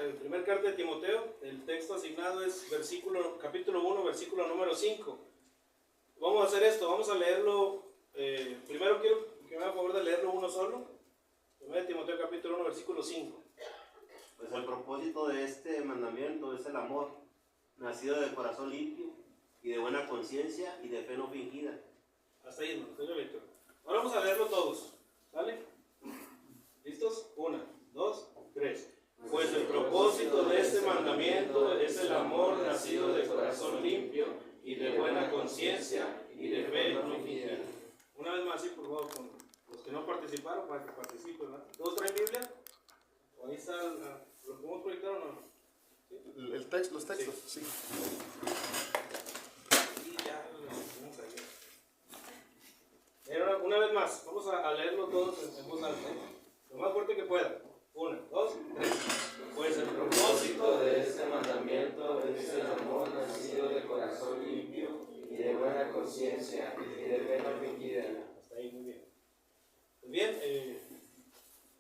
primera carta de Timoteo. El texto asignado es capítulo 1, versículo número 5. Vamos a hacer esto, vamos a leerlo. Primero quiero que me haga favor de leerlo uno solo. 1 Timoteo capítulo 1, versículo 5. Pues el propósito de este mandamiento es el amor, nacido de corazón limpio y de buena conciencia y de fe no fingida. Hasta ahí, hermano. Ahora vamos a leerlo todos. ¿Sale? ¿Listos? 1, 2, 3. Pues el propósito de este mandamiento es el amor nacido de corazón limpio y de buena conciencia y de fe no fingida. Una vez más, sí, por favor, con los que no participaron, para que participen, ¿verdad? ¿Todos traen Biblia? ¿O ahí está? ¿Lo podemos proyectar o no? ¿Sí? El texto, los textos, sí. Y ya lo tenemos ahí. Una vez más, vamos a leerlo todos en voz alta, lo más fuerte que pueda. 1, 2, 3. Pues el propósito de este mandamiento es el amor nacido de corazón limpio y de buena conciencia y de fe no fingida. Hasta ahí, muy bien. Pues bien,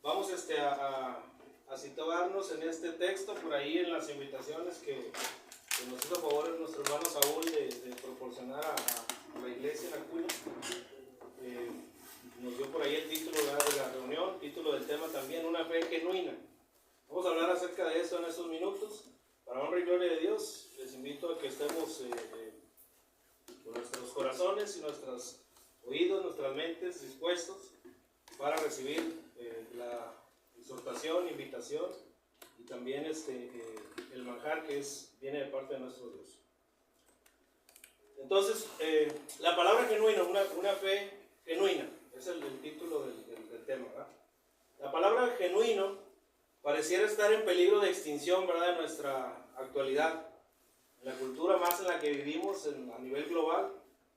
vamos a situarnos en este texto, por ahí en las invitaciones que nos hizo favor nuestro hermano Saúl de proporcionar a la iglesia en Acuña. Nos dio por ahí el título de la reunión, título del tema también, una fe genuina. Vamos a hablar acerca de eso en estos minutos. Para honra y gloria de Dios, les invito a que estemos con nuestros corazones y nuestros oídos, nuestras mentes dispuestos para recibir la exhortación, invitación y también el manjar que viene de parte de nuestro Dios. Entonces, la palabra genuina, una fe genuina, es el título del tema, ¿verdad? La palabra genuino pareciera estar en peligro de extinción, ¿verdad?, en nuestra actualidad. En la cultura más en la que vivimos a nivel global,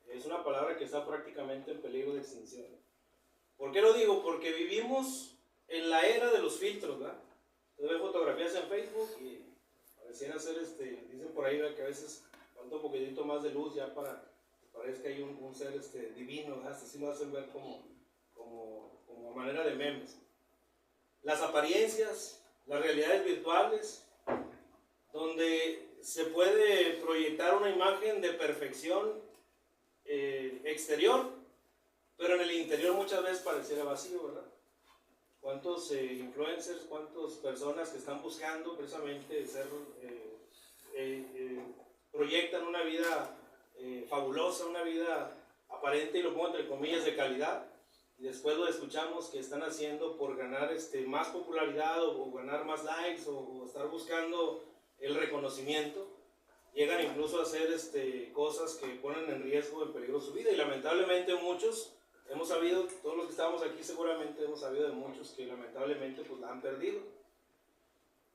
es una palabra que está prácticamente en peligro de extinción. ¿Por qué lo digo? Porque vivimos en la era de los filtros, ¿verdad? Usted ve fotografías en Facebook y pareciera ser, dicen por ahí, ¿verdad?, que a veces falta un poquitito más de luz ya para que parezca ahí un ser divino, ¿verdad? Así lo hacen ver como manera de memes. Las apariencias, las realidades virtuales, donde se puede proyectar una imagen de perfección exterior, pero en el interior muchas veces pareciera vacío, ¿verdad? ¿Cuántos influencers, cuántas personas que están buscando precisamente proyectan una vida fabulosa, una vida aparente, y lo pongo entre comillas, de calidad, y después lo escuchamos que están haciendo por ganar más popularidad o ganar más likes o estar buscando el reconocimiento? Llegan incluso a hacer cosas que ponen en riesgo, en peligro su vida, y lamentablemente muchos hemos sabido, todos los que estamos aquí seguramente hemos sabido de muchos que lamentablemente pues la han perdido.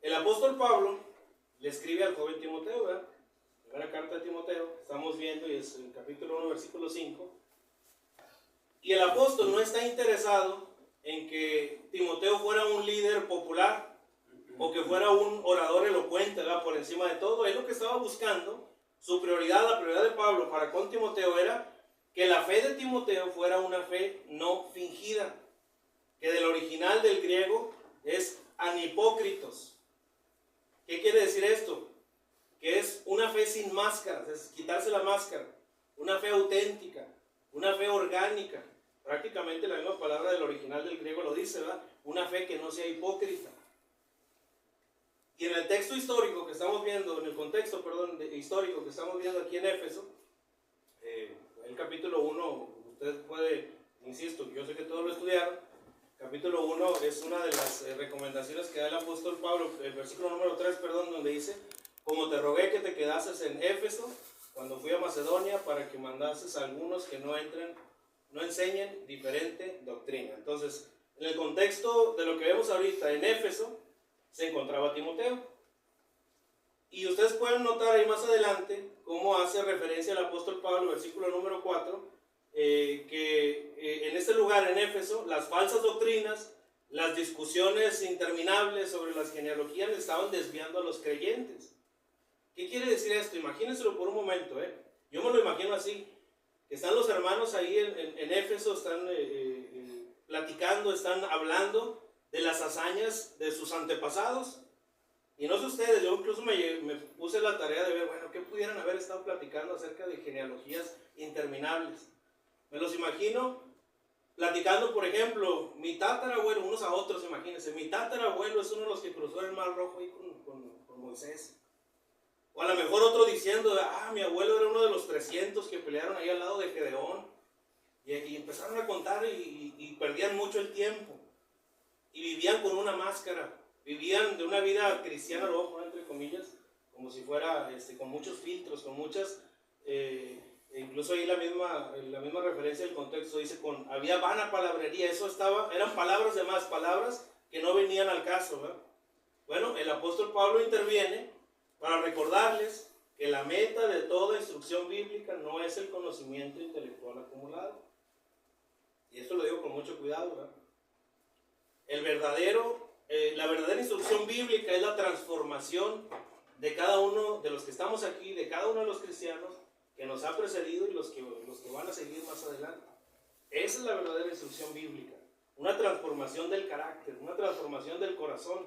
El apóstol Pablo le escribe al joven Timoteo, ¿verdad? Primera carta de Timoteo, estamos viendo, y es el capítulo 1, versículo 5. Y el apóstol no está interesado en que Timoteo fuera un líder popular o que fuera un orador elocuente, ¿verdad?, por encima de todo. Él lo que estaba buscando, su prioridad, la prioridad de Pablo para con Timoteo era que la fe de Timoteo fuera una fe no fingida, que del original del griego es anhipócritos. ¿Qué quiere decir esto? Que es una fe sin máscaras, es quitarse la máscara, una fe auténtica, una fe orgánica. Prácticamente la misma palabra del original del griego lo dice, ¿verdad? Una fe que no sea hipócrita. Y en el texto histórico que estamos viendo, en el contexto, histórico que estamos viendo aquí en Éfeso, el capítulo 1, usted puede, insisto, yo sé que todos lo estudiaron. Capítulo 1 es una de las recomendaciones que da el apóstol Pablo, el versículo número 3, donde dice: como te rogué que te quedases en Éfeso cuando fui a Macedonia, para que mandases a algunos que no enseñen diferente doctrina. Entonces, en el contexto de lo que vemos ahorita, en Éfeso se encontraba Timoteo. Y ustedes pueden notar ahí más adelante cómo hace referencia el apóstol Pablo, versículo número 4, que en este lugar, en Éfeso, las falsas doctrinas, las discusiones interminables sobre las genealogías estaban desviando a los creyentes. ¿Qué quiere decir esto? Imagínenselo por un momento, Yo me lo imagino así, que están los hermanos ahí en Éfeso, están platicando, están hablando de las hazañas de sus antepasados, Y no sé ustedes, yo incluso me puse la tarea de ver, bueno, ¿qué pudieran haber estado platicando acerca de genealogías interminables? Me los imagino platicando, por ejemplo, mi tatarabuelo, unos a otros, imagínense, mi tatarabuelo es uno de los que cruzó el Mar Rojo ahí con Moisés. O a lo mejor otro diciendo, mi abuelo era uno de los 300 que pelearon ahí al lado de Gedeón. Y empezaron a contar y perdían mucho el tiempo. Y vivían con una máscara. Vivían de una vida cristiana, lo voy a poner entre comillas, como si fuera con muchos filtros, con muchas... incluso ahí la misma referencia del contexto dice había vana palabrería. Eso eran palabras de más, palabras que no venían al caso, ¿verdad? Bueno, el apóstol Pablo interviene para recordarles que la meta de toda instrucción bíblica no es el conocimiento intelectual acumulado. Y esto lo digo con mucho cuidado, ¿verdad? La verdadera instrucción bíblica es la transformación de cada uno de los que estamos aquí, de cada uno de los cristianos que nos ha precedido y los que van a seguir más adelante. Esa es la verdadera instrucción bíblica. Una transformación del carácter, una transformación del corazón.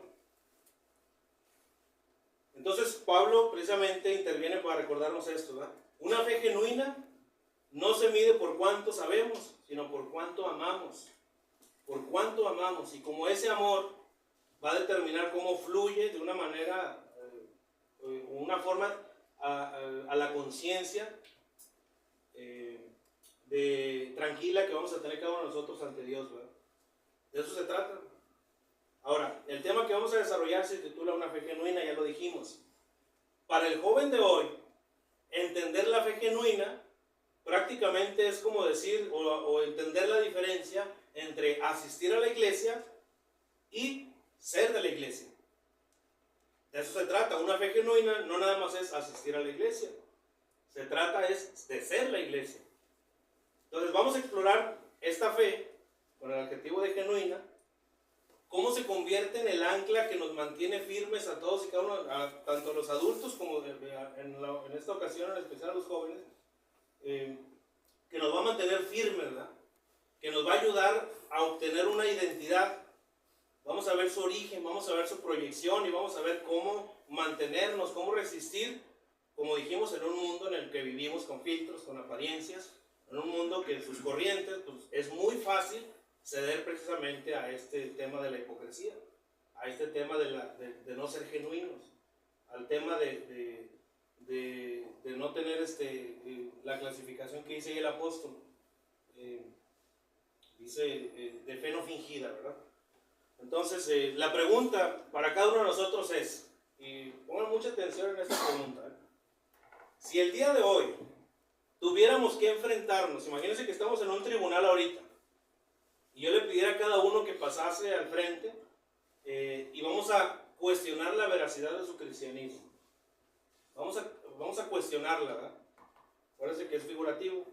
Entonces Pablo precisamente interviene para recordarnos esto, ¿verdad? Una fe genuina no se mide por cuánto sabemos, sino por cuánto amamos. Por cuánto amamos. Y como ese amor va a determinar cómo fluye de una manera, una forma a la conciencia tranquila que vamos a tener cada uno de nosotros ante Dios, ¿verdad? De eso se trata. Ahora, el tema que vamos a desarrollar se titula Una fe genuina, ya lo dijimos. Para el joven de hoy, entender la fe genuina prácticamente es como decir o entender la diferencia entre asistir a la iglesia y ser de la iglesia. De eso se trata. Una fe genuina no nada más es asistir a la iglesia. Se trata es de ser la iglesia. Entonces vamos a explorar esta fe con el adjetivo de genuina. Cómo se convierte en el ancla que nos mantiene firmes a todos y cada uno, tanto a los adultos como en esta ocasión, en especial a los jóvenes, que nos va a mantener firmes, ¿verdad? Que nos va a ayudar a obtener una identidad. Vamos a ver su origen, vamos a ver su proyección y vamos a ver cómo mantenernos, cómo resistir, como dijimos, en un mundo en el que vivimos con filtros, con apariencias, en un mundo que en sus corrientes pues, es muy fácil ceder precisamente a este tema de la hipocresía, a este tema de no ser genuinos, al tema de no tener la clasificación que dice ahí el apóstol, dice de fe no fingida, ¿verdad? Entonces la pregunta para cada uno de nosotros es, y pongan mucha atención en esta pregunta, si el día de hoy tuviéramos que enfrentarnos, imagínense que estamos en un tribunal ahorita, y yo le pidiera a cada uno que pasase al frente y vamos a cuestionar la veracidad de su cristianismo. Vamos a cuestionarla, ¿verdad? Parece que es figurativo.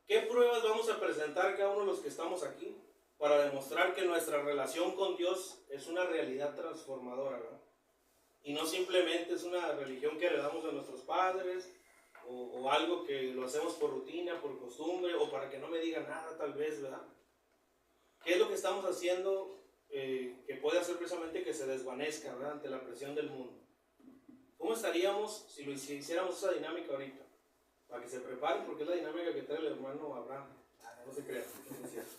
¿Qué pruebas vamos a presentar cada uno de los que estamos aquí para demostrar que nuestra relación con Dios es una realidad transformadora, ¿verdad? Y no simplemente es una religión que heredamos de nuestros padres o algo que lo hacemos por rutina, por costumbre o para que no me digan nada tal vez, ¿verdad? ¿Qué es lo que estamos haciendo que puede hacer precisamente que se desvanezca, ¿verdad? Ante la presión del mundo? ¿Cómo estaríamos si hiciéramos esa dinámica ahorita? Para que se preparen porque es la dinámica que trae el hermano Abraham. No se crean, no es cierto.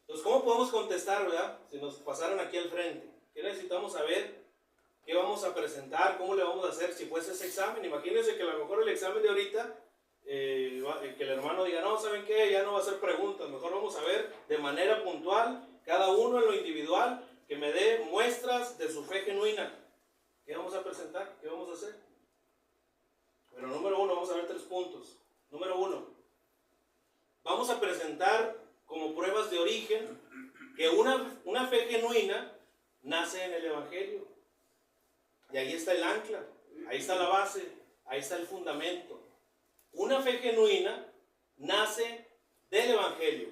Entonces, ¿cómo podemos contestar, verdad? Si nos pasaran aquí al frente. ¿Qué necesitamos saber? ¿Qué vamos a presentar? ¿Cómo le vamos a hacer si fuese ese examen? Imagínense que a lo mejor el examen de ahorita que el hermano diga, no, ¿saben qué? Ya no va a hacer preguntas, mejor vamos a ver de manera puntual, cada uno en lo individual, que me dé muestras de su fe genuina. ¿Qué vamos a presentar? ¿Qué vamos a hacer? Bueno, número uno, vamos a ver 3 puntos. Número uno, vamos a presentar como pruebas de origen que una fe genuina nace en el Evangelio. Y ahí está el ancla, ahí está la base, ahí está el fundamento. Una fe genuina nace del Evangelio.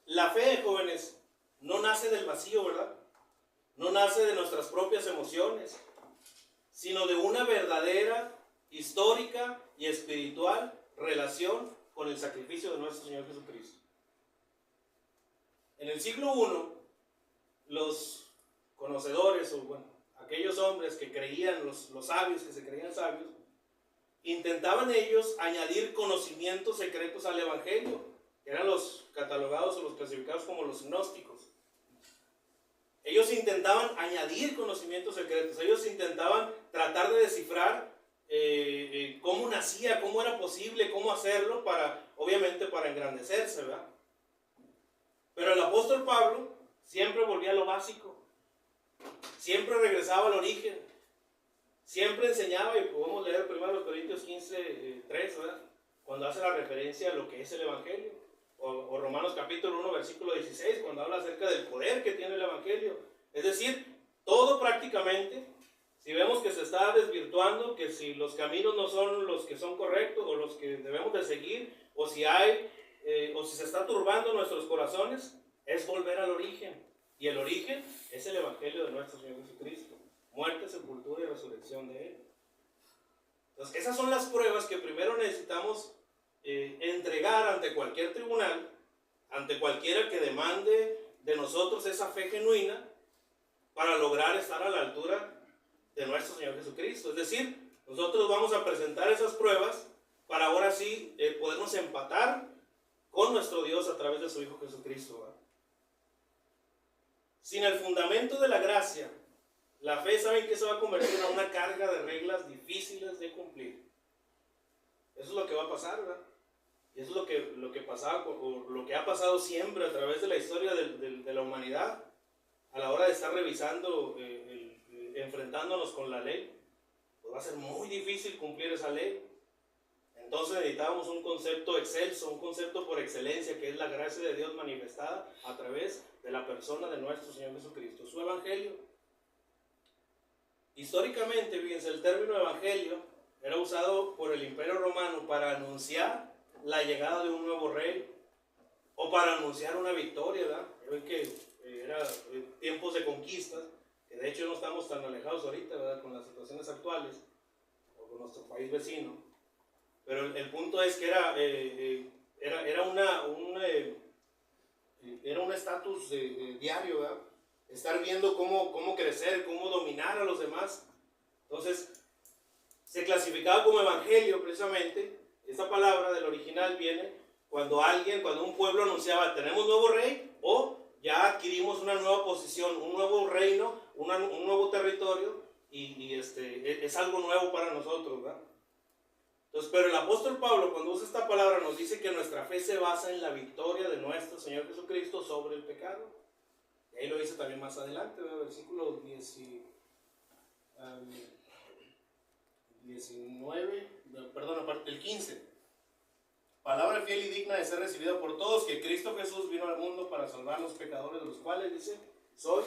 La fe, jóvenes, no nace del vacío, ¿verdad? No nace de nuestras propias emociones, sino de una verdadera, histórica y espiritual relación con el sacrificio de nuestro Señor Jesucristo. En el siglo I, los conocedores, o bueno, aquellos hombres que creían, los sabios, que se creían sabios, intentaban ellos añadir conocimientos secretos al evangelio, que eran los catalogados o los clasificados como los gnósticos. Ellos intentaban añadir conocimientos secretos, ellos intentaban tratar de descifrar cómo nacía, cómo era posible, cómo hacerlo, obviamente para engrandecerse, ¿verdad? Pero el apóstol Pablo siempre volvía a lo básico, siempre regresaba al origen, siempre enseñaba, y podemos leer primero Corintios 15, 3, ¿verdad? Cuando hace la referencia a lo que es el evangelio, o Romanos capítulo 1, versículo 16, cuando habla acerca del poder que tiene el evangelio. Es decir, todo prácticamente, si vemos que se está desvirtuando, que si los caminos no son los que son correctos o los que debemos de seguir, o si se está turbando nuestros corazones, es volver al origen. Y el origen es el evangelio de nuestro Señor Jesucristo. Muerte, sepultura y resurrección de Él. Entonces, esas son las pruebas que primero necesitamos entregar ante cualquier tribunal, ante cualquiera que demande de nosotros esa fe genuina para lograr estar a la altura de nuestro Señor Jesucristo. Es decir, nosotros vamos a presentar esas pruebas para ahora sí podernos empatar con nuestro Dios a través de su Hijo Jesucristo, ¿verdad? Sin el fundamento de la gracia, la fe, ¿saben que se va a convertir en una carga de reglas difíciles de cumplir? Eso es lo que va a pasar, ¿verdad? Y eso es lo que pasaba, o lo que ha pasado siempre a través de la historia de la humanidad, a la hora de estar revisando, enfrentándonos con la ley. Pues va a ser muy difícil cumplir esa ley. Entonces necesitábamos un concepto excelso, un concepto por excelencia, que es la gracia de Dios manifestada a través de la persona de nuestro Señor Jesucristo, su evangelio. Históricamente, fíjense, el término evangelio era usado por el Imperio Romano para anunciar la llegada de un nuevo rey, o para anunciar una victoria, ¿verdad? Ven que era tiempos de conquistas, que de hecho no estamos tan alejados ahorita, ¿verdad? Con las situaciones actuales, o con nuestro país vecino. Pero el punto es que era un estatus diario, ¿verdad? Estar viendo cómo crecer, cómo dominar a los demás. Entonces, se clasificaba como evangelio precisamente. Esta palabra del original viene cuando un pueblo anunciaba, tenemos nuevo rey, o ya adquirimos una nueva posición, un nuevo reino, un nuevo territorio, y es algo nuevo para nosotros, ¿verdad? Entonces, pero el apóstol Pablo, cuando usa esta palabra, nos dice que nuestra fe se basa en la victoria de nuestro Señor Jesucristo sobre el pecado. Y ahí lo dice también más adelante, ¿verdad? Versículo 19, perdón, aparte el 15. Palabra fiel y digna de ser recibida por todos, que Cristo Jesús vino al mundo para salvar a los pecadores, de los cuales dice, soy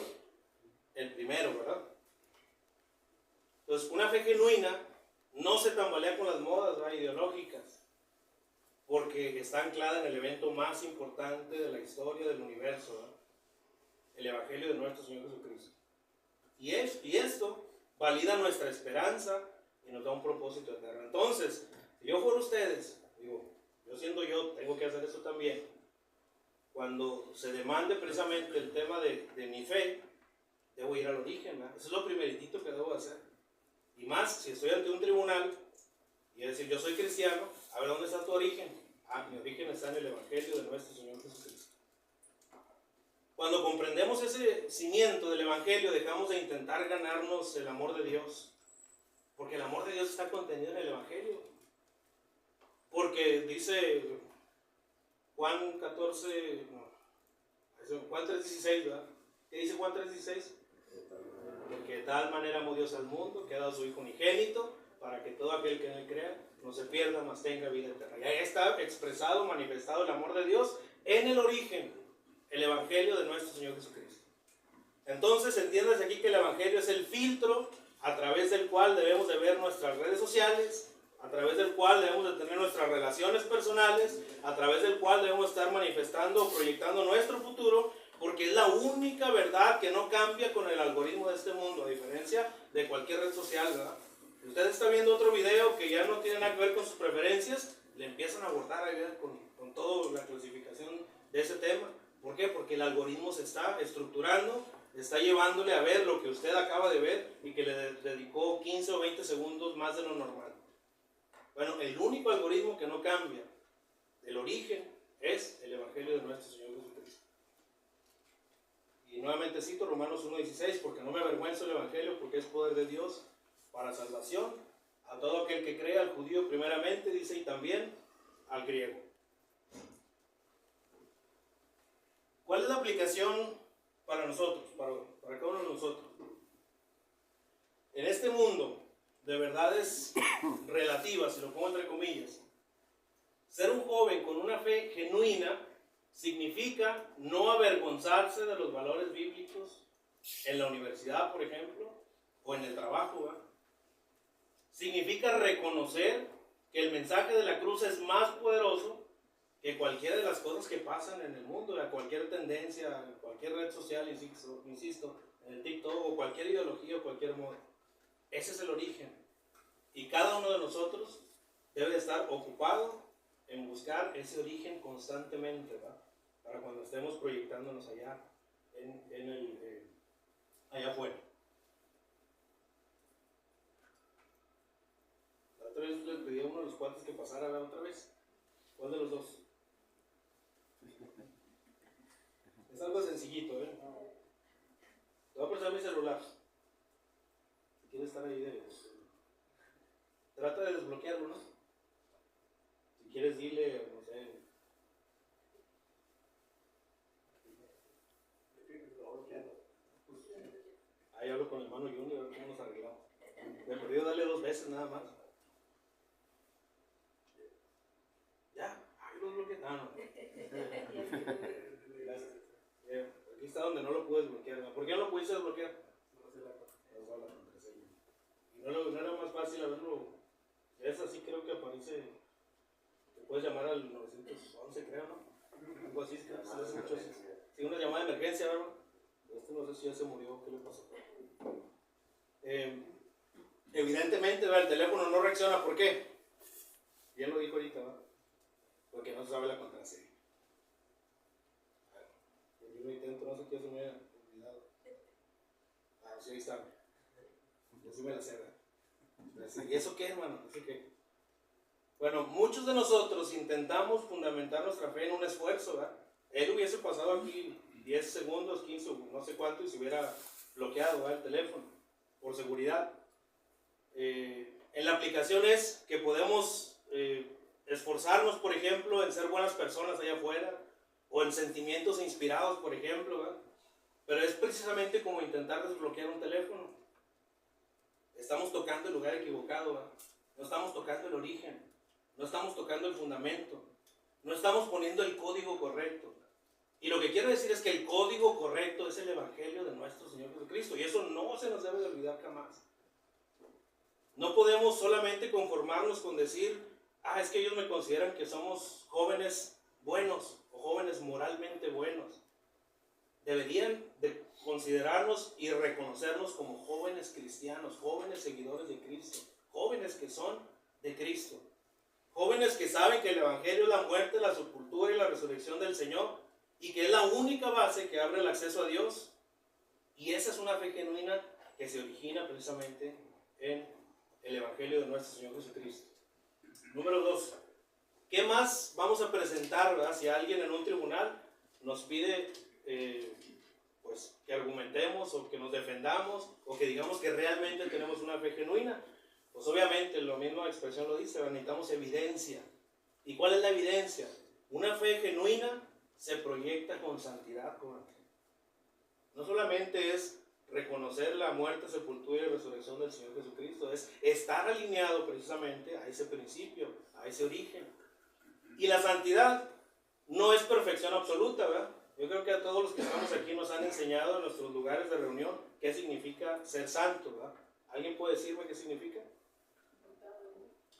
el primero, ¿verdad? Entonces, una fe genuina no se tambalea con las modas, ¿verdad?, ideológicas, porque está anclada en el evento más importante de la historia del universo, ¿verdad? El evangelio de nuestro Señor Jesucristo. Y esto valida nuestra esperanza y nos da un propósito eterno. Entonces, si yo fuera ustedes, yo siendo yo, tengo que hacer eso también. Cuando se demande precisamente el tema de mi fe, debo ir al origen, ¿verdad? Eso es lo primeritito que debo hacer. Y más, si estoy ante un tribunal y decir, yo soy cristiano, a ver, ¿dónde está tu origen? Mi origen está en el evangelio de nuestro Señor Jesucristo. Cuando comprendemos ese cimiento del evangelio, dejamos de intentar ganarnos el amor de Dios, porque el amor de Dios está contenido en el evangelio. Porque dice Juan 14, Juan 3:16, ¿verdad? ¿Qué dice Juan 3:16? Porque de tal manera amó Dios al mundo, que ha dado a su Hijo unigénito, para que todo aquel que en él crea no se pierda, mas tenga vida eterna. Y ahí está expresado, manifestado el amor de Dios en el origen, el evangelio de nuestro Señor Jesucristo. Entonces, entiendes aquí que el evangelio es el filtro a través del cual debemos de ver nuestras redes sociales, a través del cual debemos de tener nuestras relaciones personales, a través del cual debemos estar manifestando o proyectando nuestro futuro, porque es la única verdad que no cambia con el algoritmo de este mundo, a diferencia de cualquier red social, ¿verdad? Si usted está viendo otro video que ya no tiene nada que ver con sus preferencias, le empiezan a abordar ahí con toda la clasificación de ese tema. ¿Por qué? Porque el algoritmo se está estructurando está llevándole a ver lo que usted acaba de ver y que le dedicó 15 o 20 segundos más de lo normal. Bueno, el único algoritmo que no cambia del origen es el Evangelio de nuestro Señor Jesucristo. Y nuevamente cito Romanos 1:16, porque no me avergüenzo del Evangelio, porque es poder de Dios para salvación a todo aquel que cree, al judío primeramente, dice, y también al griego. ¿Cuál es la aplicación para nosotros, para cada uno de nosotros? En este mundo de verdades relativas, si lo pongo entre comillas, ser un joven con una fe genuina significa no avergonzarse de los valores bíblicos en la universidad, por ejemplo, o en el trabajo, ¿verdad? Significa reconocer que el mensaje de la cruz es más poderoso que cualquiera de las cosas que pasan en el mundo, cualquier tendencia, cualquier red social, insisto, en el TikTok, o cualquier ideología o cualquier moda. Ese es el origen. Y cada uno de nosotros debe de estar ocupado en buscar ese origen constantemente, ¿verdad? Para cuando estemos proyectándonos allá, allá afuera. La otra vez le pedí a uno de los cuates que pasara a ver otra vez. ¿Cuál de los dos? Es algo sencillito, ¿eh? Te voy a prestar mi celular. Si quieres estar ahí, trata de desbloquearlo, ¿no? Si quieres, dile, no sé. Ahí hablo con el hermano Junior, a ver cómo nos arreglamos. Me he podido darle 2 veces nada más. Ya, ahí lo desbloqueé. Ah, no. Aquí está donde no lo pude desbloquear. ¿Por qué no lo pudiste desbloquear? Y no era más fácil haberlo. Es así, creo que aparece. Te puedes llamar al 911, creo, ¿no? Algo así, sí, una llamada de emergencia, ¿verdad? No sé si ya se murió, ¿qué le pasó? Evidentemente, ¿verdad? El teléfono no reacciona, ¿por qué? Bien lo dijo ahorita, ¿verdad? Porque no se sabe la contraseña. Yo lo intento, no sé qué se me haya olvidado. Ah, sí, ahí está. Yo sí me la sé, ¿verdad? ¿Y eso qué, hermano? ¿Eso qué? Bueno, muchos de nosotros intentamos fundamentar nuestra fe en un esfuerzo, ¿verdad? Él hubiese pasado aquí 10 segundos, 15, no sé cuánto, y se hubiera bloqueado, ¿verdad? El teléfono, por seguridad. En la aplicación es que podemos esforzarnos, por ejemplo, en ser buenas personas allá afuera, o en sentimientos inspirados, por ejemplo, ¿verdad? Pero es precisamente como intentar desbloquear un teléfono. Estamos tocando el lugar equivocado, ¿verdad? No estamos tocando el origen, no estamos tocando el fundamento, no estamos poniendo el código correcto. Y lo que quiero decir es que el código correcto es el Evangelio de nuestro Señor Jesucristo, y eso no se nos debe de olvidar jamás. No podemos solamente conformarnos con decir, es que ellos me consideran que somos jóvenes buenos o jóvenes moralmente buenos. Deberían de considerarnos y reconocernos como jóvenes cristianos, jóvenes seguidores de Cristo, jóvenes que son de Cristo, jóvenes que saben que el Evangelio es la muerte, la sepultura y la resurrección del Señor, y que es la única base que abre el acceso a Dios. Y esa es una fe genuina que se origina precisamente en el Evangelio de nuestro Señor Jesucristo. Número 2. ¿Qué más vamos a presentar, verdad? Si alguien en un tribunal nos pide pues, que argumentemos o que nos defendamos o que digamos que realmente tenemos una fe genuina, pues obviamente la misma expresión lo dice, necesitamos evidencia. ¿Y cuál es la evidencia? Una fe genuina se proyecta con santidad, no solamente es reconocer la muerte, sepultura y resurrección del Señor Jesucristo, es estar alineado precisamente a ese principio, a ese origen. Y la santidad no es perfección absoluta, ¿verdad? Yo creo que a todos los que estamos aquí nos han enseñado en nuestros lugares de reunión qué significa ser santo, ¿verdad? ¿Alguien puede decirme qué significa?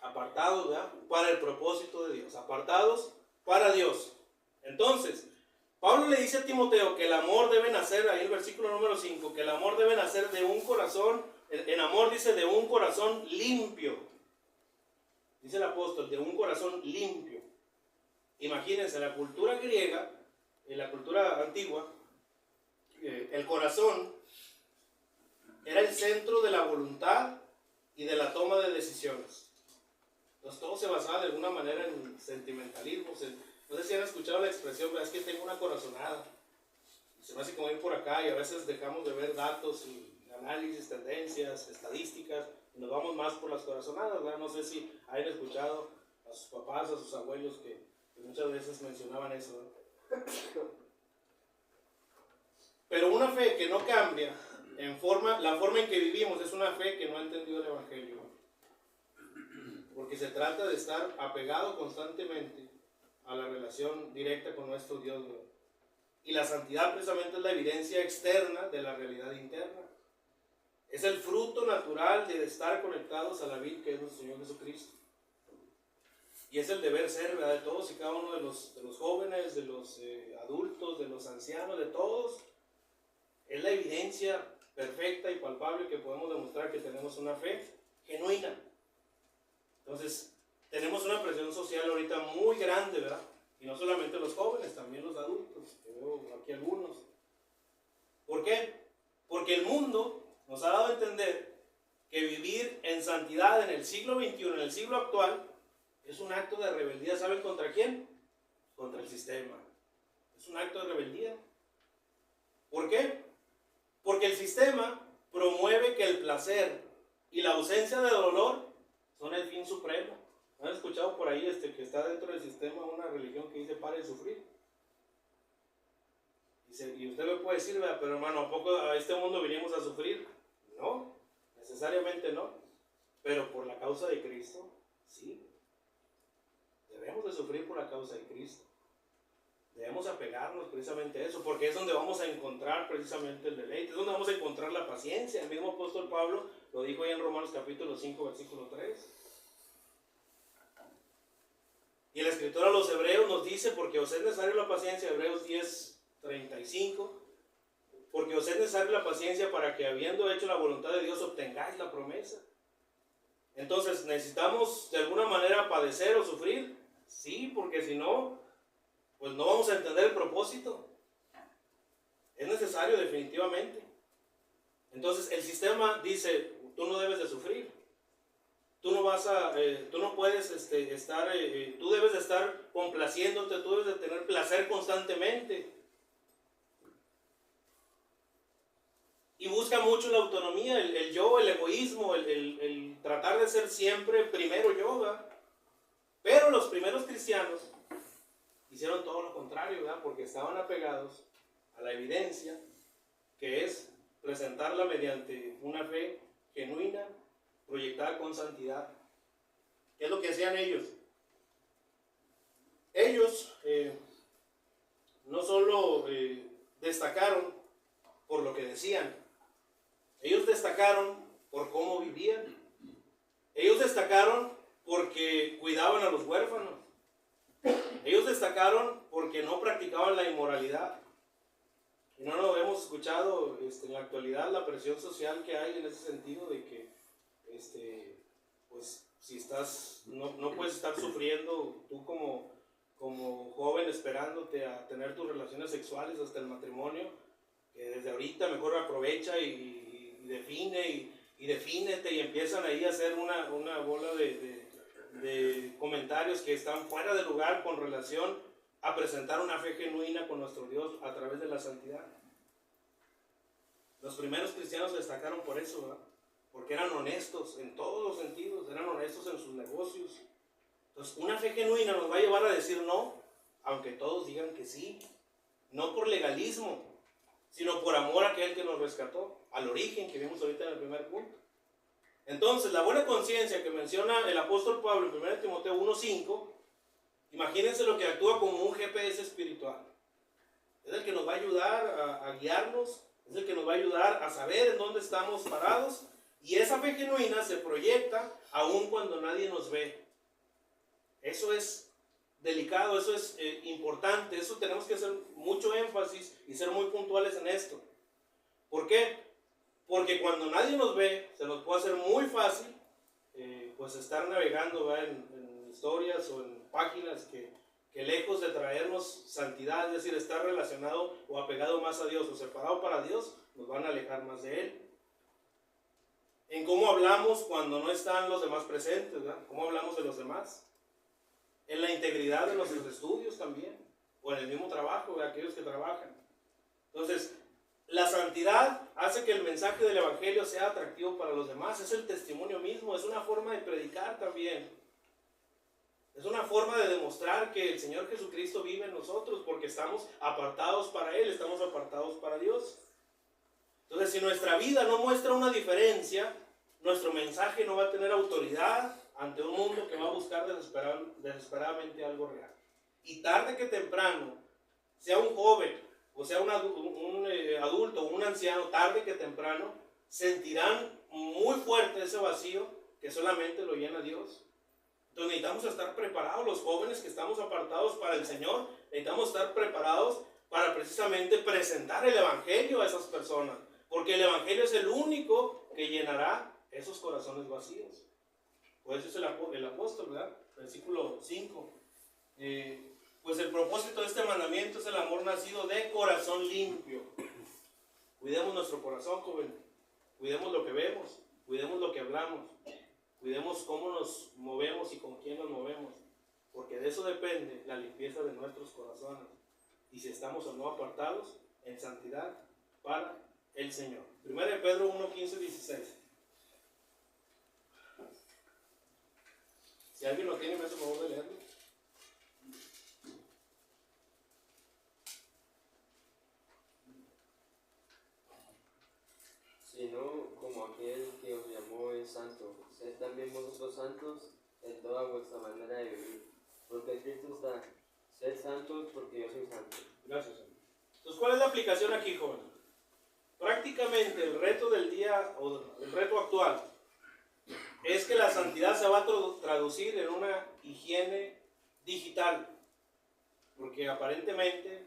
Apartados, ¿verdad? Para el propósito de Dios, apartados para Dios. Entonces, Pablo le dice a Timoteo que el amor debe nacer, ahí en el versículo número 5, que el amor debe nacer de un corazón, en amor dice de un corazón limpio. Dice el apóstol, de un corazón limpio. Imagínense, la cultura griega, en la cultura antigua, el corazón era el centro de la voluntad y de la toma de decisiones. Entonces todo se basaba de alguna manera en sentimentalismo. No sé si han escuchado la expresión, es que tengo una corazonada. Y se me hace como ir por acá y a veces dejamos de ver datos y análisis, tendencias, estadísticas, y nos vamos más por las corazonadas, ¿verdad? No sé si hayan escuchado a sus papás, a sus abuelos que muchas veces mencionaban eso, ¿verdad? Pero una fe que no cambia la forma en que vivimos es una fe que no ha entendido el Evangelio. Porque se trata de estar apegado constantemente a la relación directa con nuestro Dios, ¿verdad? Y la santidad precisamente es la evidencia externa de la realidad interna. Es el fruto natural de estar conectados a la vid que es nuestro Señor Jesucristo. Y es el deber ser, ¿verdad?, de todos y cada uno de los jóvenes, de los adultos, de los ancianos, de todos. Es la evidencia perfecta y palpable que podemos demostrar que tenemos una fe genuina. Entonces, tenemos una presión social ahorita muy grande, ¿verdad? Y no solamente los jóvenes, también los adultos, que veo aquí algunos. ¿Por qué? Porque el mundo nos ha dado a entender que vivir en santidad en el siglo XXI, en el siglo actual, es un acto de rebeldía. ¿Saben contra quién? Contra el sistema. Es un acto de rebeldía. ¿Por qué? Porque el sistema promueve que el placer y la ausencia de dolor son el fin supremo. ¿Han escuchado por ahí que está dentro del sistema una religión que dice pare de sufrir? Y usted me puede decir, pero hermano, ¿a poco a este mundo vinimos a sufrir? No, necesariamente no. Pero por la causa de Cristo, sí. Debemos de sufrir por la causa de Cristo. Debemos apegarnos precisamente a eso, porque es donde vamos a encontrar precisamente el deleite, es donde vamos a encontrar la paciencia. El mismo apóstol Pablo lo dijo ahí en Romanos capítulo 5, versículo 3. Y el escritor a los hebreos nos dice, porque os es necesaria la paciencia, Hebreos 10, 35, porque os es necesaria la paciencia para que habiendo hecho la voluntad de Dios obtengáis la promesa. Entonces, ¿necesitamos de alguna manera padecer o sufrir? Sí, porque si no, pues no vamos a entender el propósito. Es necesario definitivamente. Entonces el sistema dice, tú no debes de sufrir. Tú no puedes estar, tú debes de estar complaciéndote, tú debes de tener placer constantemente. Y busca mucho la autonomía, el yo, el egoísmo, el tratar de ser siempre primero yo, ¿verdad? Pero los primeros cristianos hicieron todo lo contrario, ¿verdad? Porque estaban apegados a la evidencia, que es presentarla mediante una fe genuina, proyectada con santidad. ¿Qué es lo que hacían ellos? Ellos no solo destacaron por lo que decían, ellos destacaron por cómo vivían, ellos destacaron porque cuidaban a los huérfanos, ellos destacaron porque no practicaban la inmoralidad. Y no lo hemos escuchado en la actualidad, la presión social que hay en ese sentido de que pues si estás, no puedes estar sufriendo tú como joven esperándote a tener tus relaciones sexuales hasta el matrimonio, que desde ahorita mejor aprovecha y define y defínete, y empiezan ahí a hacer una bola de comentarios que están fuera de lugar con relación a presentar una fe genuina con nuestro Dios a través de la santidad. Los primeros cristianos destacaron por eso, ¿verdad? Porque eran honestos en todos los sentidos, eran honestos en sus negocios. Entonces, una fe genuina nos va a llevar a decir no, aunque todos digan que sí. No por legalismo, sino por amor a aquel que nos rescató, al origen que vimos ahorita en el primer punto. Entonces, la buena conciencia que menciona el apóstol Pablo en 1 Timoteo 1:5, imagínense lo que actúa como un GPS espiritual. Es el que nos va a ayudar a guiarnos, es el que nos va a ayudar a saber en dónde estamos parados, y esa fe genuina se proyecta aun cuando nadie nos ve. Eso es delicado, eso es importante, eso tenemos que hacer mucho énfasis y ser muy puntuales en esto. ¿Por qué? Porque cuando nadie nos ve, se nos puede hacer muy fácil pues estar navegando, ¿verdad?, en historias o en páginas que que lejos de traernos santidad, es decir, estar relacionado o apegado más a Dios o separado para Dios, nos van a alejar más de Él. En cómo hablamos cuando no están los demás presentes, ¿verdad? Cómo hablamos de los demás. En la integridad de nuestros estudios también, o en el mismo trabajo de aquellos que trabajan. Entonces, la santidad hace que el mensaje del Evangelio sea atractivo para los demás, es el testimonio mismo, es una forma de predicar también. Es una forma de demostrar que el Señor Jesucristo vive en nosotros, porque estamos apartados para Él, estamos apartados para Dios. Entonces, si nuestra vida no muestra una diferencia, nuestro mensaje no va a tener autoridad ante un mundo que va a buscar desesperadamente algo real. Y tarde que temprano, sea un joven, o sea un adulto o un anciano, tarde que temprano, sentirán muy fuerte ese vacío que solamente lo llena Dios. Entonces necesitamos estar preparados, los jóvenes que estamos apartados para el Señor, necesitamos estar preparados para precisamente presentar el Evangelio a esas personas, porque el Evangelio es el único que llenará esos corazones vacíos. Pues eso es el apóstol, ¿verdad? Versículo 5. Pues el propósito de este mandamiento es el amor nacido de corazón limpio. Cuidemos nuestro corazón, joven. Cuidemos lo que vemos, cuidemos lo que hablamos, cuidemos cómo nos movemos y con quién nos movemos, porque de eso depende la limpieza de nuestros corazones y si estamos o no apartados en santidad para el Señor. 1 Pedro 1, 15, 16. Si alguien lo tiene, me hace favor de leerlo. Sino como aquel que os llamó es santo, sed también vosotros santos en toda vuestra manera de vivir, porque Cristo está, sed santos porque yo soy santo. Gracias, señor. Entonces, ¿cuál es la aplicación aquí, joven? Prácticamente el reto del día, o el reto actual, es que la santidad se va a traducir en una higiene digital, porque aparentemente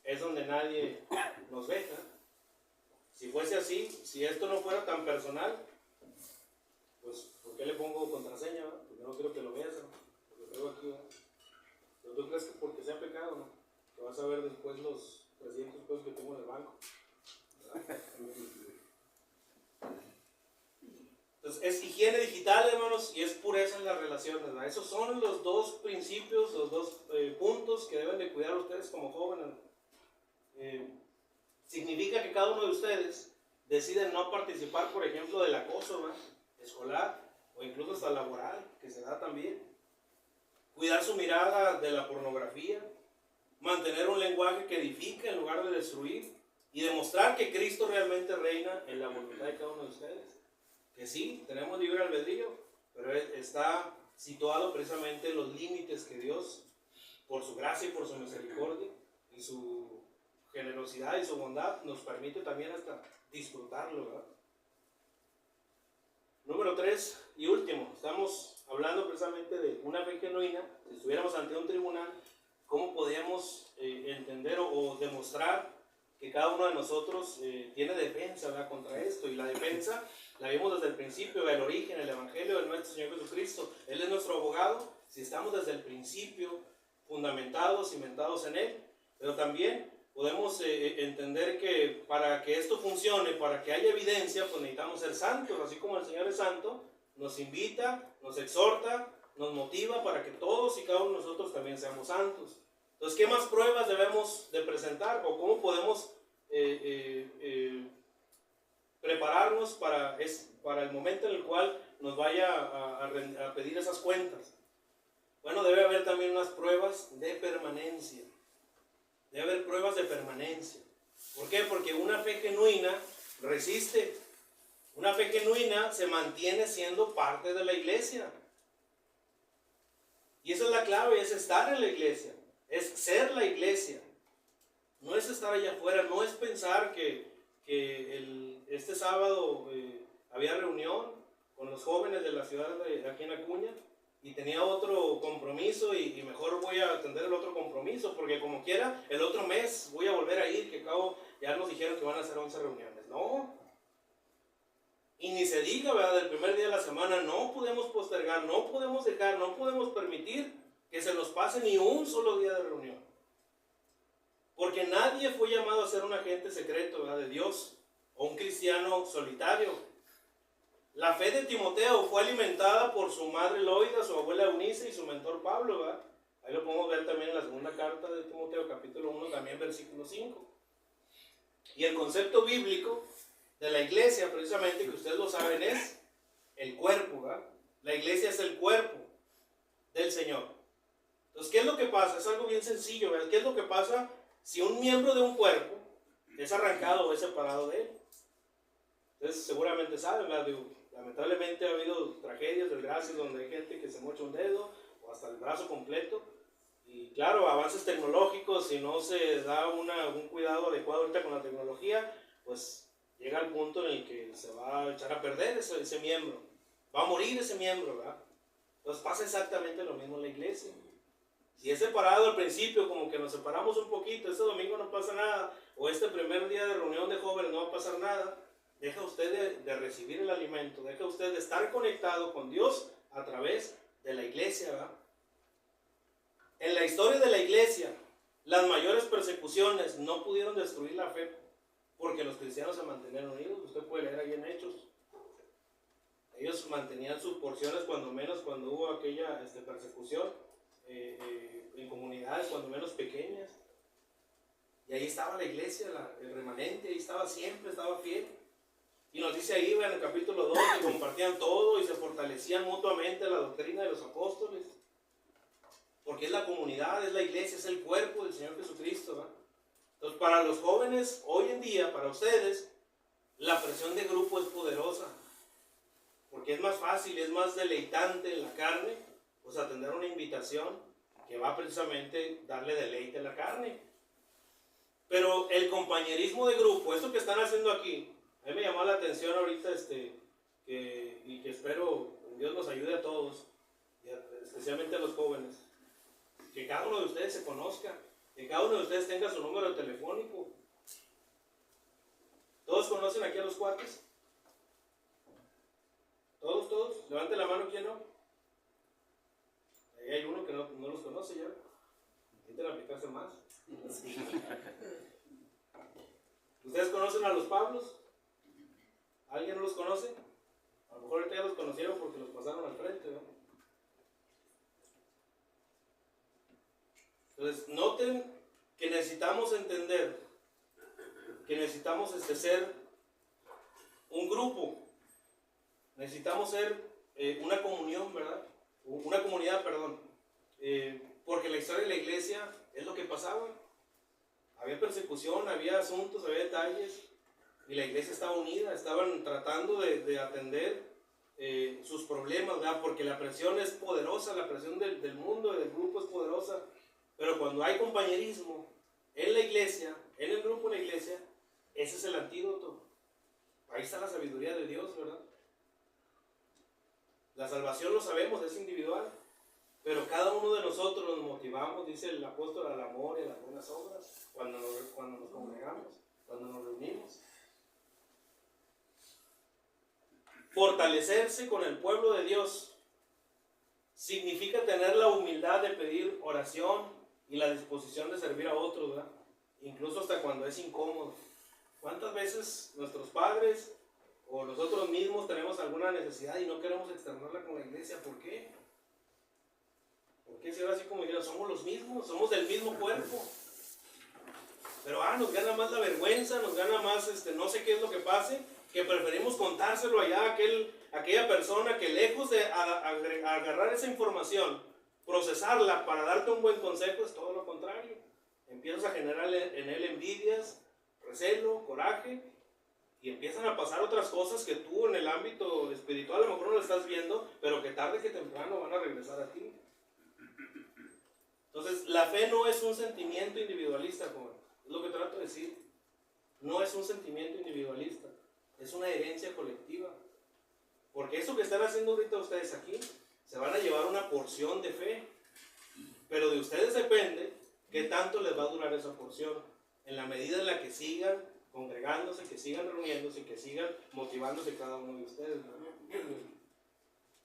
es donde nadie nos ve, ¿no? Si fuese así, si esto no fuera tan personal, pues ¿por qué le pongo contraseña? ¿No? Porque no quiero que lo veas, ¿no? Porque lo tengo aquí, ¿no? Pero tú crees que porque sea pecado, ¿no? Que vas a ver después los 300 pesos que tengo en el banco. Entonces es higiene digital, hermanos, y es pureza en las relaciones, ¿verdad? Esos son los dos principios, los dos puntos que deben de cuidar ustedes como jóvenes. Significa que cada uno de ustedes decide no participar, por ejemplo, del acoso, ¿verdad? Escolar o incluso hasta laboral, que se da también. Cuidar su mirada de la pornografía, mantener un lenguaje que edifica en lugar de destruir y demostrar que Cristo realmente reina en la voluntad de cada uno de ustedes. Que sí, tenemos libre albedrío, pero está situado precisamente en los límites que Dios, por su gracia y por su misericordia y su generosidad y su bondad, nos permite también hasta disfrutarlo, ¿verdad? Número 3 y último, estamos hablando precisamente de una fe genuina. Si estuviéramos ante un tribunal, ¿cómo podríamos entender o demostrar que cada uno de nosotros tiene defensa, ¿verdad?, contra esto? Y la defensa la vimos desde el principio, el origen, el Evangelio de nuestro Señor Jesucristo. Él es nuestro abogado, si estamos desde el principio fundamentados, cimentados en Él. Pero también podemos entender que para que esto funcione, para que haya evidencia, pues necesitamos ser santos. Así como el Señor es santo, nos invita, nos exhorta, nos motiva para que todos y cada uno de nosotros también seamos santos. Entonces, ¿qué más pruebas debemos de presentar o cómo podemos prepararnos para el momento en el cual nos vaya a pedir esas cuentas? Bueno, debe haber también unas pruebas de permanencia. Debe haber pruebas de permanencia. ¿Por qué? Porque una fe genuina resiste. Una fe genuina se mantiene siendo parte de la iglesia. Y esa es la clave, es estar en la iglesia. Es ser la iglesia. No es estar allá afuera, no es pensar que este sábado había reunión con los jóvenes de la ciudad de aquí en Acuña y tenía otro compromiso y mejor voy a atender el otro compromiso porque como quiera el otro mes voy a volver a ir, que acabo, ya nos dijeron que van a hacer 11 reuniones. No. Y ni se diga, ¿verdad?, del primer día de la semana, no podemos postergar, no podemos dejar, no podemos permitir que se nos pase ni un solo día de reunión. Porque nadie fue llamado a ser un agente secreto, ¿verdad?, de Dios, o un cristiano solitario. La fe de Timoteo fue alimentada por su madre Loida, su abuela Eunice y su mentor Pablo, ¿verdad? Ahí lo podemos ver también en la segunda carta de Timoteo, capítulo 1, también versículo 5. Y el concepto bíblico de la iglesia, precisamente, que ustedes lo saben, es el cuerpo, ¿verdad? La iglesia es el cuerpo del Señor. Entonces, ¿qué es lo que pasa? Es algo bien sencillo, ¿verdad? ¿Qué es lo que pasa si un miembro de un cuerpo es arrancado o es separado de él? Entonces, seguramente saben, ¿verdad? Lamentablemente ha habido tragedias, desgracias, donde hay gente que se mocha un dedo o hasta el brazo completo. Y claro, avances tecnológicos, si no se da un cuidado adecuado ahorita con la tecnología, pues llega al punto en el que se va a echar a perder ese miembro. Va a morir ese miembro, ¿verdad? Entonces pasa exactamente lo mismo en la iglesia. Si es separado al principio, como que nos separamos un poquito, este domingo no pasa nada, o este primer día de reunión de jóvenes no va a pasar nada, deja usted de recibir el alimento, deja usted de estar conectado con Dios a través de la iglesia, ¿verdad? En la historia de la iglesia, las mayores persecuciones no pudieron destruir la fe porque los cristianos se mantenían unidos. Usted puede leer ahí en Hechos. Ellos mantenían sus porciones cuando menos cuando hubo aquella persecución en comunidades cuando menos pequeñas. Y ahí estaba la iglesia, el remanente, ahí estaba siempre, estaba fiel. Y nos dice ahí en el capítulo 2 que compartían todo y se fortalecían mutuamente la doctrina de los apóstoles. Porque es la comunidad, es la iglesia, es el cuerpo del Señor Jesucristo, ¿verdad? Entonces, para los jóvenes, hoy en día, para ustedes, la presión de grupo es poderosa. Porque es más fácil, es más deleitante en la carne, pues atender una invitación que va precisamente a darle deleite a la carne. Pero el compañerismo de grupo, esto que están haciendo aquí, a mí me llamó la atención ahorita, y que espero Dios nos ayude a todos, especialmente a los jóvenes. Que cada uno de ustedes se conozca, que cada uno de ustedes tenga su número telefónico. ¿Todos conocen aquí a los cuates? ¿Todos? Levante la mano, ¿quién no? Ahí hay uno que no los conoce ya. Intenten aplicarse más. Sí. ¿Ustedes conocen a los Pablos? ¿Alguien no los conoce? A lo mejor ahorita ya los conocieron porque los pasaron al frente, ¿no? Entonces, noten que necesitamos entender, que necesitamos ser un grupo, necesitamos ser una comunión, ¿verdad? Una comunidad, perdón. Porque la historia de la iglesia es lo que pasaba. Había persecución, había asuntos, había detalles, y la iglesia estaba unida, estaban tratando de atender sus problemas, ¿verdad? Porque la presión es poderosa, la presión del mundo, del grupo es poderosa. Pero cuando hay compañerismo en la iglesia, en el grupo de la iglesia, ese es el antídoto. Ahí está la sabiduría de Dios, ¿verdad? La salvación, lo sabemos, es individual. Pero cada uno de nosotros nos motivamos, dice el apóstol, al amor y a las buenas obras, cuando nos congregamos, cuando nos reunimos. Fortalecerse con el pueblo de Dios significa tener la humildad de pedir oración y la disposición de servir a otros, ¿verdad? Incluso hasta cuando es incómodo. ¿Cuántas veces nuestros padres o nosotros mismos tenemos alguna necesidad y no queremos externarla con la iglesia? ¿Por qué? Porque si ahora así como diría, somos los mismos, somos del mismo cuerpo. Pero nos gana más la vergüenza, nos gana más no sé qué es lo que pase, que preferimos contárselo allá a aquella persona que lejos de agarrar esa información, procesarla para darte un buen consejo, es todo lo contrario. Empiezas a generar en él envidias, recelo, coraje, y empiezan a pasar otras cosas que tú en el ámbito espiritual a lo mejor no lo estás viendo, pero que tarde que temprano van a regresar a ti. Entonces, la fe no es un sentimiento individualista, como es lo que trato de decir. No es un sentimiento individualista, es una herencia colectiva. Porque eso que están haciendo ahorita ustedes aquí, se van a llevar una porción de fe. Pero de ustedes depende qué tanto les va a durar esa porción. En la medida en la que sigan congregándose, que sigan reuniéndose, que sigan motivándose cada uno de ustedes, ¿no?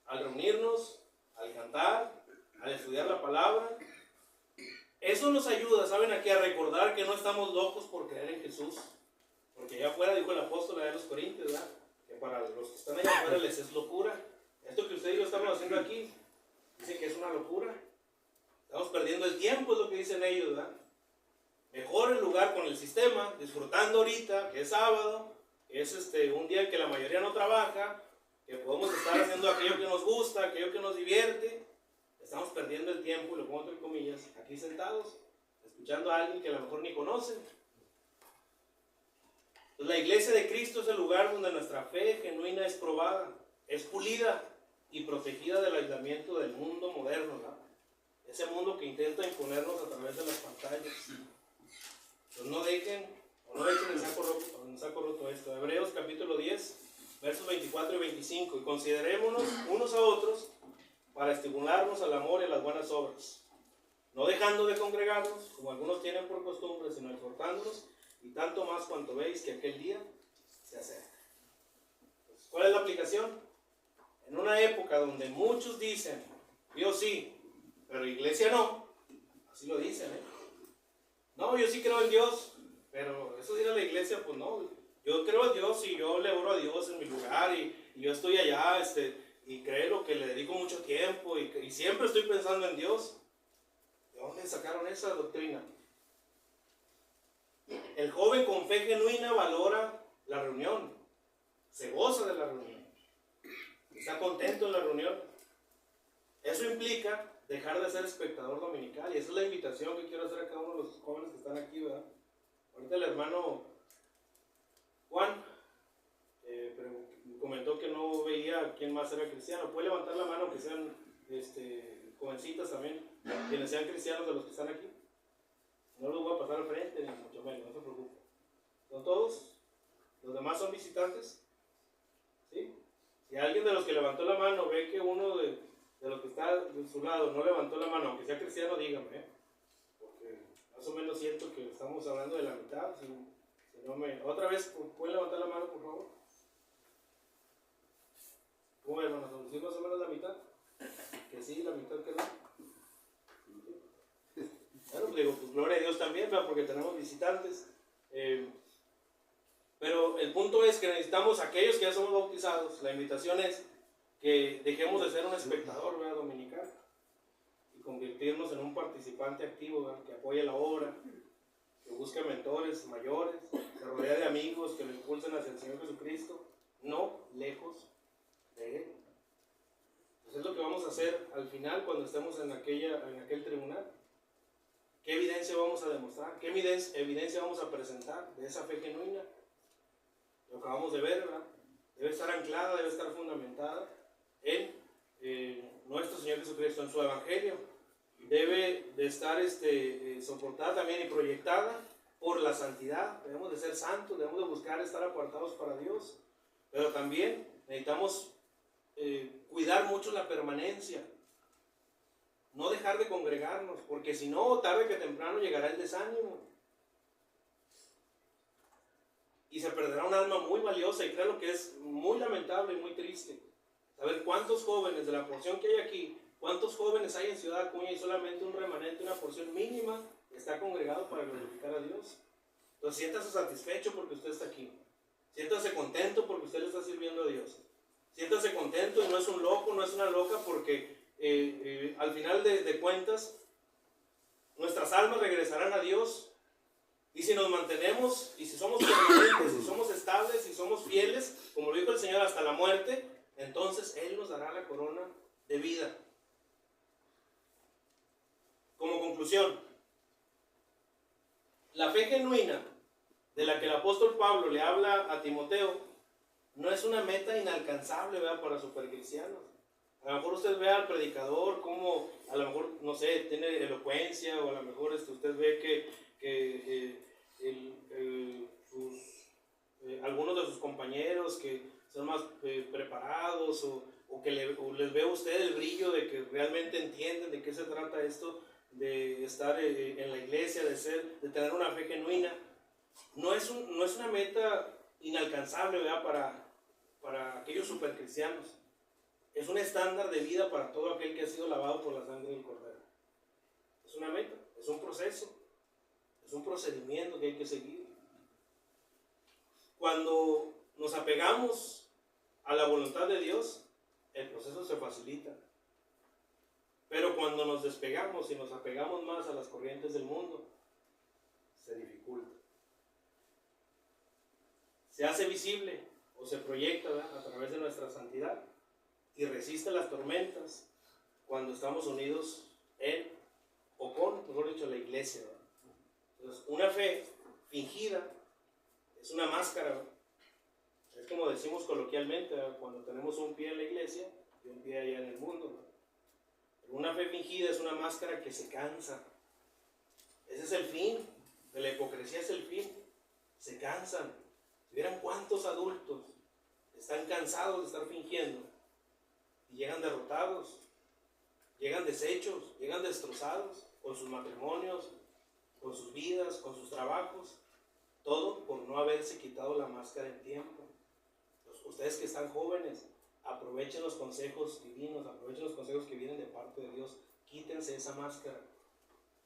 Al reunirnos, al cantar, al estudiar la palabra. Eso nos ayuda, ¿saben? Aquí a recordar que no estamos locos por creer en Jesús. Porque allá afuera dijo el apóstol allá en los Corintios, ¿verdad? Que para los que están allá afuera les es locura. Esto que usted y yo estamos haciendo aquí, dicen que es una locura. Estamos perdiendo el tiempo, es lo que dicen ellos, ¿verdad? Mejor el lugar con el sistema, disfrutando ahorita, que es sábado, que es un día en que la mayoría no trabaja, que podemos estar haciendo aquello que nos gusta, aquello que nos divierte. Estamos perdiendo el tiempo, y lo pongo entre comillas, aquí sentados, escuchando a alguien que a lo mejor ni conocen. Pues la iglesia de Cristo es el lugar donde nuestra fe genuina es probada, es pulida y protegida del aislamiento del mundo moderno, ¿no? Ese mundo que intenta imponernos a través de las pantallas. Pues no dejen, o no echen en saco roto esto. Hebreos capítulo 10, versos 24 y 25. Y considerémonos unos a otros para estimularnos al amor y a las buenas obras, no dejando de congregarnos, como algunos tienen por costumbre, sino exhortándonos, y tanto más cuanto veis que aquel día se acerca. Pues, ¿cuál es la aplicación? En una época donde muchos dicen, Dios sí, pero iglesia no, así lo dicen, No, yo sí creo en Dios, pero eso de ir a la iglesia, pues no, yo creo en Dios y yo le oro a Dios en mi lugar y yo estoy allá, y creo que le dedico mucho tiempo y siempre estoy pensando en Dios. ¿De dónde sacaron esa doctrina? El joven con fe genuina valora la reunión, se goza de la reunión, está contento en la reunión. Eso implica dejar de ser espectador dominical, y esa es la invitación que quiero hacer a cada uno de los jóvenes que están aquí, ¿verdad? Ahorita el hermano Juan comentó que no veía quién más era cristiano. Puede levantar la mano, que sean jovencitas también, quienes sean cristianos de los que están aquí. No los voy a pasar al frente, ni mucho menos, no se preocupe. ¿Son todos? ¿Los demás son visitantes? ¿Sí? Si alguien de los que levantó la mano ve que uno de los que está de su lado no levantó la mano, aunque sea cristiano, dígame, porque más o menos siento que estamos hablando de la mitad. Si no otra vez, ¿pueden levantar la mano, por favor? ¿Cómo, hermanos? ¿Sí más o menos la mitad? Que sí, la mitad que no. Bueno, pues digo, pues gloria a Dios también, ¿verdad? Porque tenemos visitantes. Pero el punto es que necesitamos, aquellos que ya somos bautizados, la invitación es que dejemos de ser un espectador, ¿verdad?, dominical, y convertirnos en un participante activo, ¿verdad?, que apoye la obra, que busque mentores mayores, se rodea de amigos que lo impulsen hacia el Señor Jesucristo, no lejos de Él. Pues es lo que vamos a hacer al final cuando estemos en aquel tribunal. ¿Qué evidencia vamos a demostrar? ¿Qué evidencia vamos a presentar de esa fe genuina? Lo acabamos de ver, ¿verdad? Debe estar anclada, debe estar fundamentada en nuestro Señor Jesucristo, en su Evangelio. Debe de estar soportada también y proyectada por la santidad. Debemos de ser santos, debemos de buscar estar apartados para Dios. Pero también necesitamos cuidar mucho la permanencia. No dejar de congregarnos, porque si no, tarde que temprano llegará el desánimo. Y se perderá un alma muy valiosa, y creo que es muy lamentable y muy triste saber cuántos jóvenes, de la porción que hay aquí, cuántos jóvenes hay en Ciudad Acuña, y solamente un remanente, una porción mínima, está congregado para glorificar a Dios. Entonces siéntase satisfecho porque usted está aquí. Siéntase contento porque usted le está sirviendo a Dios. Siéntase contento y no es un loco, no es una loca, porque al final de cuentas nuestras almas regresarán a Dios. Y si nos mantenemos, y si somos permanentes, si somos estables, si somos fieles, como lo dijo el Señor, hasta la muerte, entonces Él nos dará la corona de vida. Como conclusión, la fe genuina de la que el apóstol Pablo le habla a Timoteo no es una meta inalcanzable, ¿verdad?, para supercristianos. A lo mejor usted ve al predicador como, a lo mejor, no sé, tiene elocuencia, o a lo mejor usted ve que algunos de sus compañeros que son más preparados, o que les ve a usted el brillo de que realmente entienden de qué se trata esto, de estar en la iglesia, de tener una fe genuina. No es una meta inalcanzable, ¿verdad?, para aquellos supercristianos. es un estándar de vida para todo aquel que ha sido lavado por la sangre del Cordero. Es una meta, es un proceso, es un procedimiento que hay que seguir. Cuando nos apegamos a la voluntad de Dios, el proceso se facilita. Pero cuando nos despegamos y nos apegamos más a las corrientes del mundo, se dificulta. Se hace visible o se proyecta, ¿verdad?, a través de nuestra santidad y resiste las tormentas cuando estamos unidos en o con, mejor dicho, la iglesia, ¿verdad? Entonces, una fe fingida es una máscara, ¿verdad? Es como decimos coloquialmente, ¿verdad?, cuando tenemos un pie en la iglesia y un pie allá en el mundo, ¿verdad? Pero una fe fingida es una máscara que se cansa. Ese es el fin de la hipocresía, es el fin. Se cansan. Si vieran cuántos adultos están cansados de estar fingiendo y llegan derrotados, llegan deshechos, llegan destrozados con sus matrimonios, con sus vidas, con sus trabajos, todo por no haberse quitado la máscara en tiempo. Entonces, ustedes que están jóvenes, aprovechen los consejos divinos, aprovechen los consejos que vienen de parte de Dios, quítense esa máscara,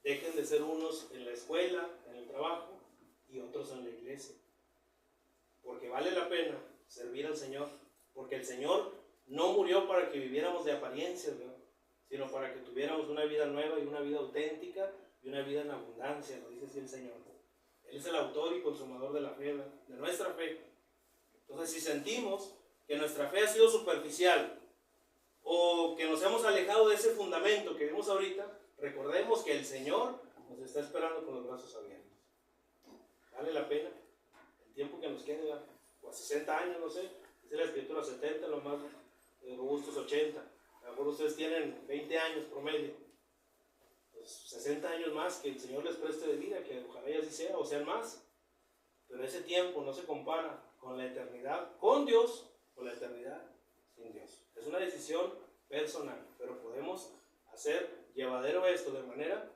dejen de ser unos en la escuela, en el trabajo y otros en la iglesia, porque vale la pena servir al Señor, porque el Señor no murió para que viviéramos de apariencias, ¿no?, sino para que tuviéramos una vida nueva y una vida auténtica y una vida en abundancia, lo dice así el Señor. Él es el autor y consumador de la fe, ¿verdad?, de nuestra fe. Entonces, si sentimos que nuestra fe ha sido superficial o que nos hemos alejado de ese fundamento que vimos ahorita, recordemos que el Señor nos está esperando con los brazos abiertos. Vale la pena el tiempo que nos quede, ¿verdad?, o a 60 años, no sé, dice la Escritura 70, lo más robustos 80. A lo mejor ustedes tienen 20 años promedio, pues 60 años más que el Señor les preste de vida, que ojalá y así sea, o sean más, pero ese tiempo no se compara con la eternidad con Dios o la eternidad sin Dios. Es una decisión personal, pero podemos hacer llevadero esto de manera